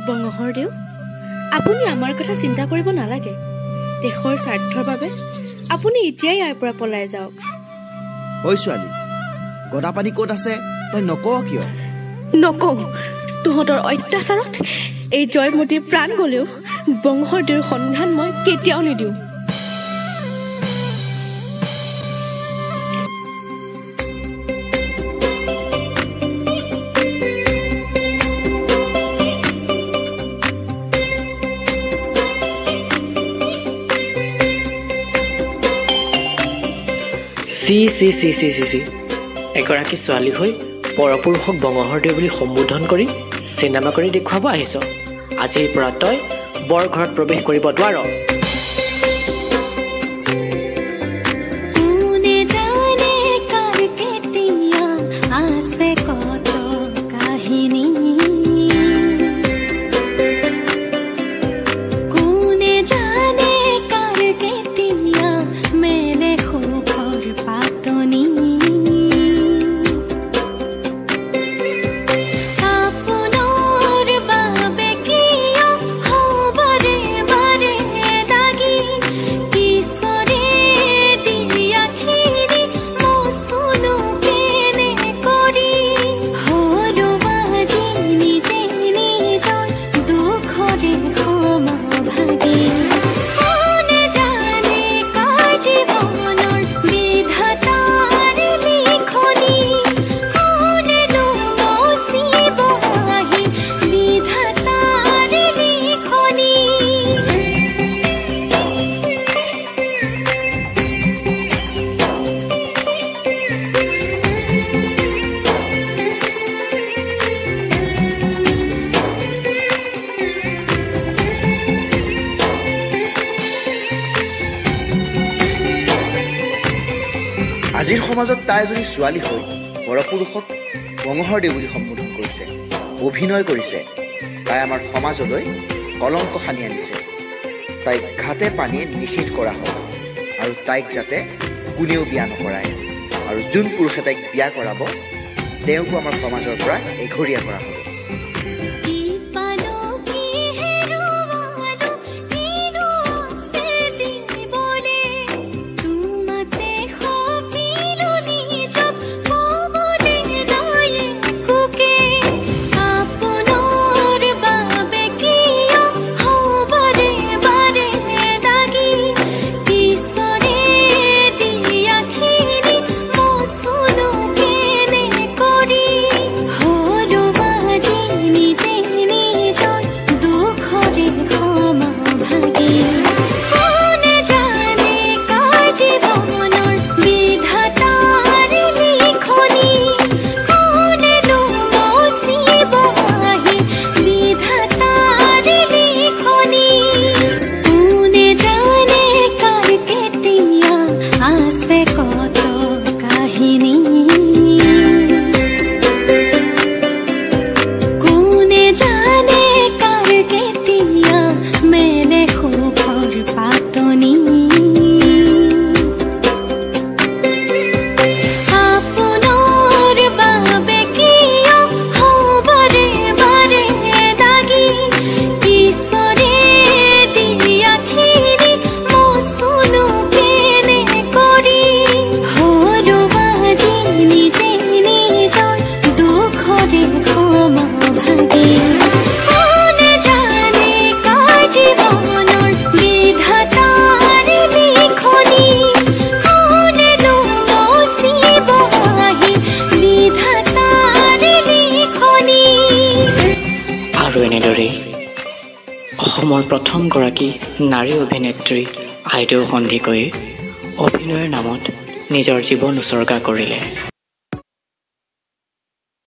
বঙহৰদেউ, আপুনি আমাৰ কথা চিন্তা কৰিব নালাগে। দেশৰ স্বাৰ্থৰ বাবে আপুনি এতিয়াই ইয়াৰ পৰা পলাই যাওক। ঐ ছোৱালী, গদাপানী ক'ত আছে তই নকওঁ কিয়? নকওঁ। তহঁতৰ অত্যাচাৰত এই জয়মতীৰ প্ৰাণ গলেও বঙহৰদেউৰ সন্ধান মই কেতিয়াও নিদিওঁ। চি এগৰাকী ছোৱালী হৈ পৰপুৰুষক বঙহৰদেউ বুলি সম্বোধন কৰি চিনেমা কৰি দেখুৱাব আহিছ। আজিৰ পৰা তই বৰ ঘৰত প্ৰৱেশ কৰিব নোৱাৰ। আজিৰ সমাজত তাই এজনী ছোৱালী হৈ পৰপুৰুষক বঙহৰদেউ বুলি সম্বোধন কৰিছে, অভিনয় কৰিছে। তাই আমাৰ সমাজলৈ কলংক সানি আনিছে। তাইক ঘাটে পানীয়ে নিষেধ কৰা হ'ব আৰু তাইক যাতে কোনেও বিয়া নকৰায়, আৰু যোন পুৰুষে তাইক বিয়া কৰাব তেওঁকো আমাৰ সমাজৰ পৰা এঘৰীয়া কৰা হ'ব। অসমৰ প্ৰথমগৰাকী নাৰী অভিনেত্ৰী আইদেউ সন্দিকৈয়ে অভিনয়ৰ নামত নিজৰ জীৱন উচৰ্গা কৰিলে।